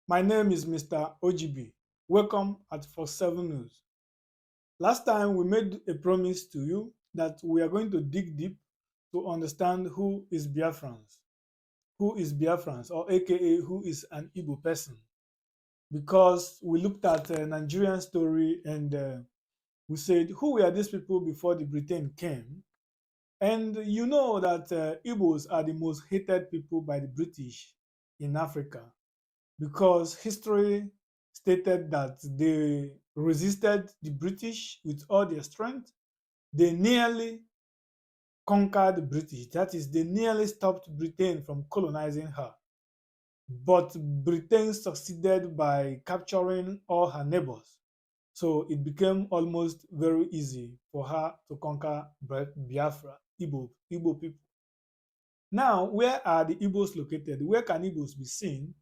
My name is Mr. O.G.B. Welcome at For 7 News. Last time we made a promise to you that we are going to dig deep to understand who is Biafrans, or aka who is an Igbo person, because we looked at a Nigerian story and we said who were these people before the Britain came. And you know that Igbos are the most hated people by the British in Africa, because history stated that they resisted the British with all their strength. They nearly conquered the British. That is, they nearly stopped Britain from colonizing her. But Britain succeeded by capturing all her neighbors. So it became almost very easy for her to conquer Biafra, Igbo people. Now, where are the Igbos located? Where can Igbos be seen?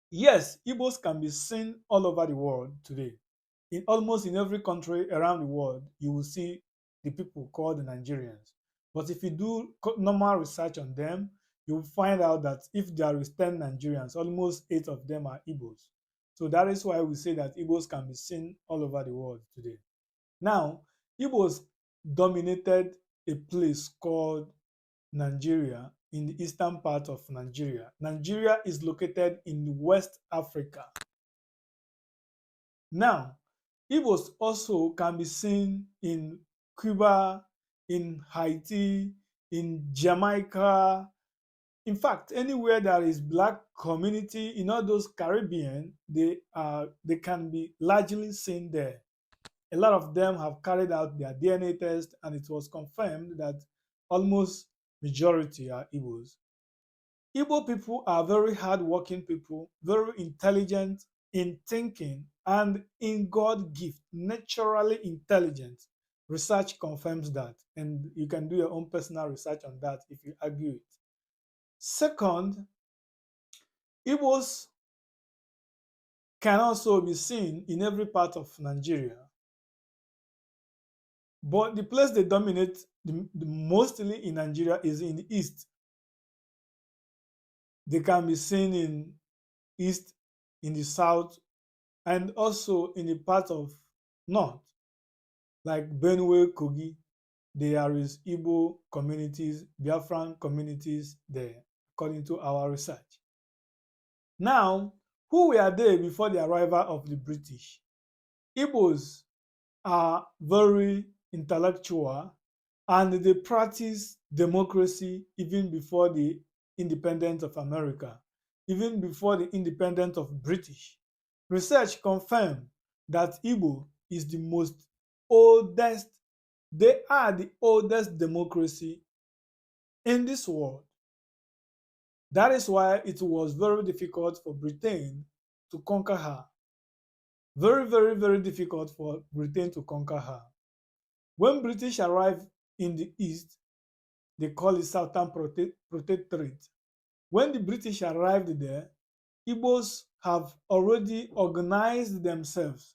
Yes, Igbos can be seen all over the world today. In almost in every country around the world, you will see the people called the Nigerians. But if you do normal research on them, you will find out that if there is 10 Nigerians, almost 8 of them are Igbos. So that is why we say that Igbos can be seen all over the world today. Now, Igbos dominated a place called Nigeria in the eastern part of Nigeria. Nigeria is located in West Africa. Now, Igbos also can be seen in Cuba, in Haiti, in Jamaica. In fact, anywhere there is black community in all those Caribbean, they can be largely seen there. A lot of them have carried out their DNA test, and it was confirmed that almost majority are Igbos. Igbo people are very hardworking people, very intelligent in thinking and in God gift, naturally intelligent. Research confirms that, and you can do your own personal research on that if you argue it. Second, Igbos can also be seen in every part of Nigeria, but the place they dominate the mostly in Nigeria is in the east. They can be seen in east, in the south, and also in the part of north, like Benue, Kogi. There is Igbo communities, Biafran communities there, according to our research. Now, who were they before the arrival of the British? Igbos are very intellectual, and they practice democracy even before the independence of America, even before the independence of British. Research confirmed that Igbo is the most oldest, they are the oldest democracy in this world. That is why it was very difficult for Britain to conquer her. Very, very, very difficult for Britain to conquer her. When British arrived in the East, they call it Southern Protectorate. When the British arrived there, Igbos have already organized themselves.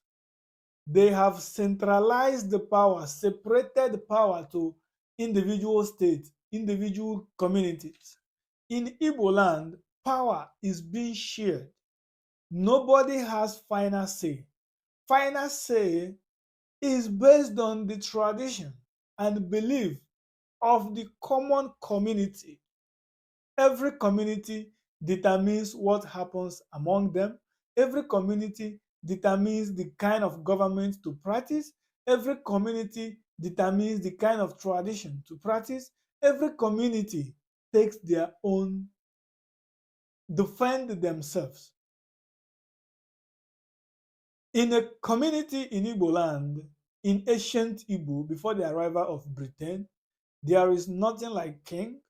They have centralized the power, separated the power to individual states, individual communities. In Igbo land, power is being shared. Nobody has final say. Final say is based on the tradition and belief of the common community. Every community determines what happens among them. Every community determines the kind of government to practice. Every community determines the kind of tradition to practice. Every community takes their own, defend themselves. In a community in Igbo land, in ancient Igbo, before the arrival of Britain, there is nothing like king.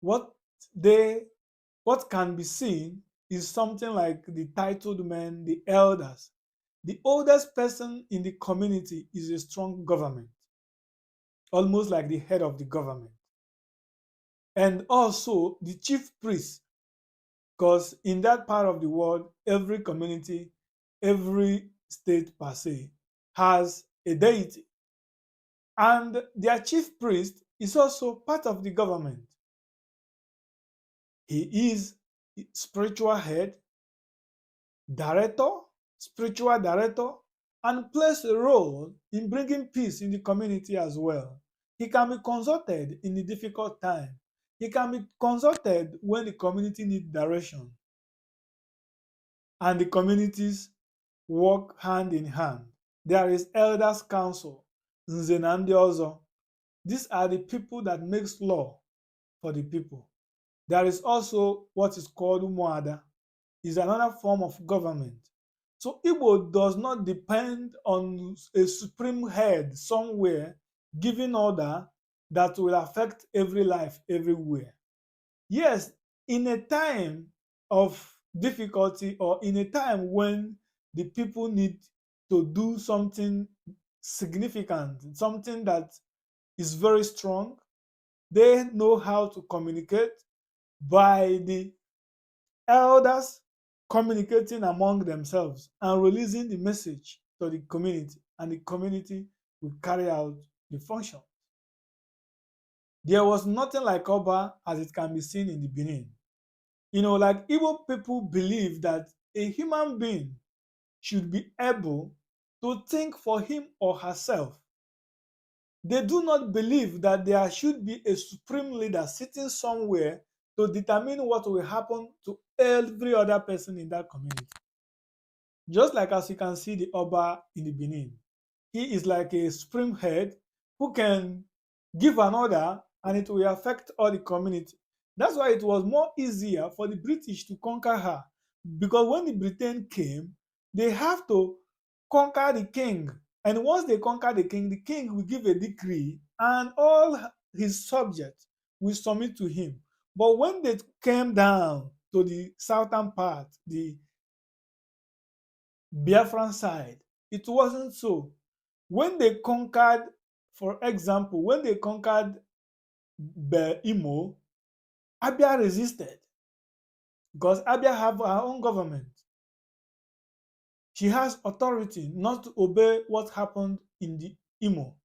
What they what can be seen is something like the titled men, the elders. The oldest person in the community is a strong government, almost like the head of the government. And also the chief priest, because in that part of the world, every community, every state per se, has a deity. And their chief priest is also part of the government. He is spiritual head, director, spiritual director, and plays a role in bringing peace in the community as well. He can be consulted in a difficult time. He can be consulted when the community needs direction and the communities work hand in hand. There is elders council, Nze na ndị ọzọ. These are the people that makes law for the people. There is also what is called Umuada, is another form of government. So Igbo does not depend on a supreme head somewhere giving order that will affect every life everywhere. Yes, in a time of difficulty or in a time when the people need to do something significant, something that is very strong, they know how to communicate by the elders communicating among themselves and releasing the message to the community, and the community will carry out the function. There was nothing like Oba as it can be seen in the Benin. Like Igbo people believe that a human being should be able to think for him or herself. They do not believe that there should be a supreme leader sitting somewhere to determine what will happen to every other person in that community. Just like as you can see the Oba in the Benin, he is like a supreme head who can give an order and it will affect all the community. That's why it was more easier for the British to conquer her, because when the Britain came, they have to conquer the king. And once they conquer the king will give a decree and all his subjects will submit to him. But when they came down to the southern part, the Biafran side, it wasn't so. When they conquered, for example, when they conquered Imo, Abia resisted because Abia have her own government. She has authority not to obey what happened in the Imo.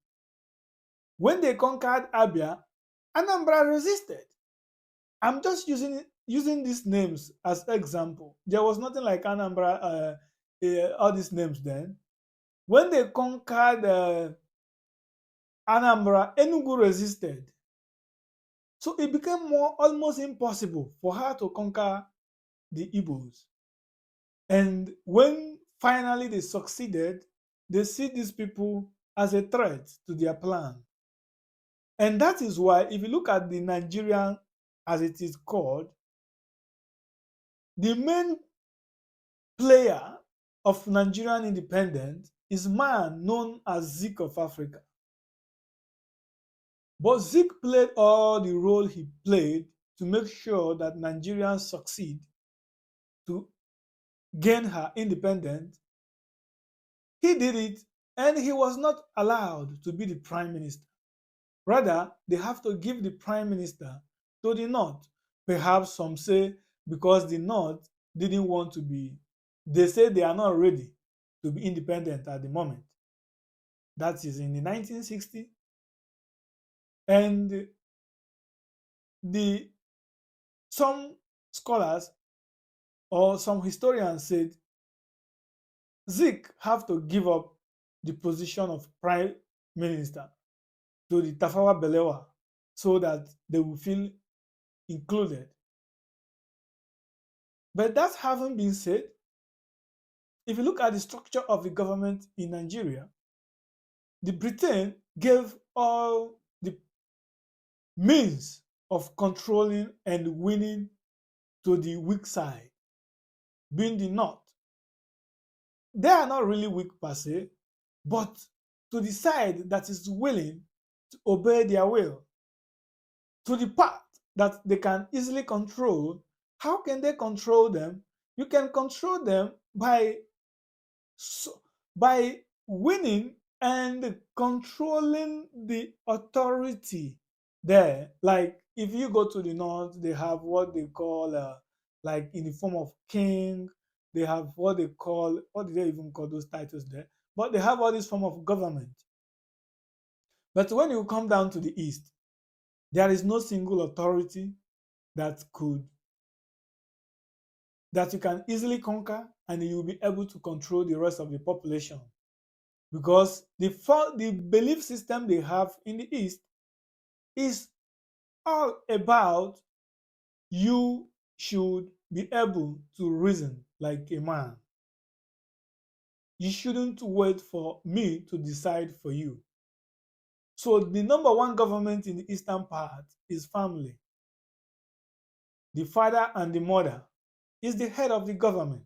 When they conquered Abia, Anambra resisted. I'm just using these names as example. There was nothing like Anambra, all these names then. When they conquered Anambra, Enugu resisted. So it became almost impossible for her to conquer the Igbos. And when finally they succeeded, they see these people as a threat to their plan. And that is why, if you look at the Nigerian, as it is called, the main player of Nigerian independence is man known as Zik of Africa. But Zik played all the role he played to make sure that Nigerians succeed to gain her independence. He did it, and he was not allowed to be the prime minister. Rather, they have to give the prime minister to the North. Perhaps some say because the North didn't want to be, they say they are not ready to be independent at the moment. That is in the 1960s. And the some scholars or some historians said Zik have to give up the position of prime minister to the Tafawa Balewa so that they will feel included. But that having been said, if you look at the structure of the government in Nigeria, the Britain gave all the means of controlling and winning to the weak side, being the North. They are not really weak per se, but to the side that is willing to obey their will, to the part that they can easily control. How can they control them? You can control them by winning and controlling the authority there. Like if you go to the North, they have what they call like in the form of king. They have what they call, what do they even call those titles there? But they have all this form of government. But when you come down to the East, there is no single authority that could that you can easily conquer and you'll be able to control the rest of the population. Because the belief system they have in the East is all about you should be able to reason like a man. You shouldn't wait for me to decide for you. So the number one government in the eastern part is family. The father and the mother is the head of the government.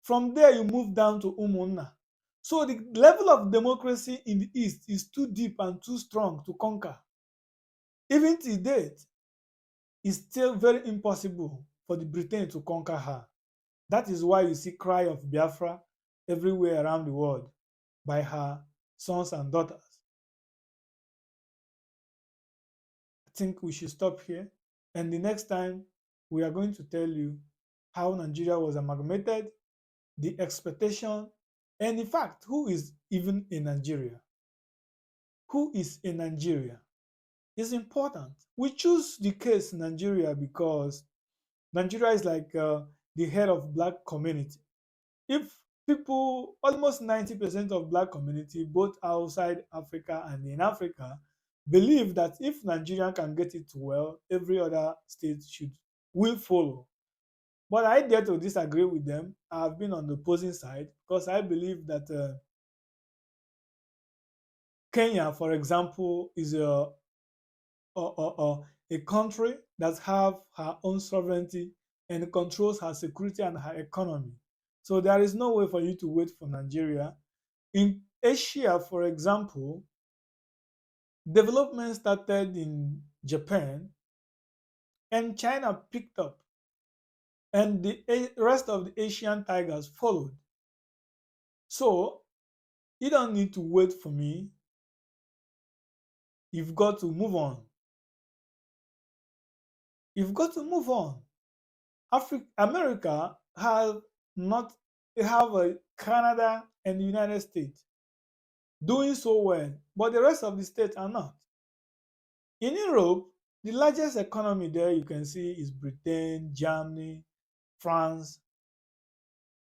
From there, you move down to Umunna. So the level of democracy in the East is too deep and too strong to conquer. Even to date, it's still very impossible for the Britain to conquer her. That is why you see cry of Biafra everywhere around the world by her sons and daughters. I think we should stop here. And the next time, we are going to tell you how Nigeria was amalgamated, the expectation, and in fact, who is even in Nigeria. Who is in Nigeria is important. We choose the case Nigeria because Nigeria is like the head of black community. If people, almost 90% of black community, both outside Africa and in Africa, believe that if Nigeria can get it well, every other state will follow. But I dare to disagree with them. I've been on the opposing side because I believe that Kenya, for example, is a country that have her own sovereignty and controls her security and her economy. So there is no way for you to wait for Nigeria. In Asia, for example, development started in Japan and China picked up, and the rest of the Asian tigers followed. So you don't need to wait for me. You've got to move on. You've got to move on. America have not they have a Canada and the United States doing so well, but the rest of the states are not. In Europe, the largest economy there you can see is Britain, Germany, France,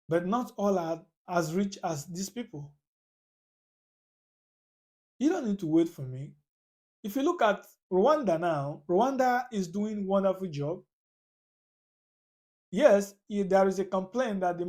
but not all are as rich as these people. You don't need to wait for me. If you look at Rwanda now, Rwanda is doing wonderful job. Yes, there is a complaint that the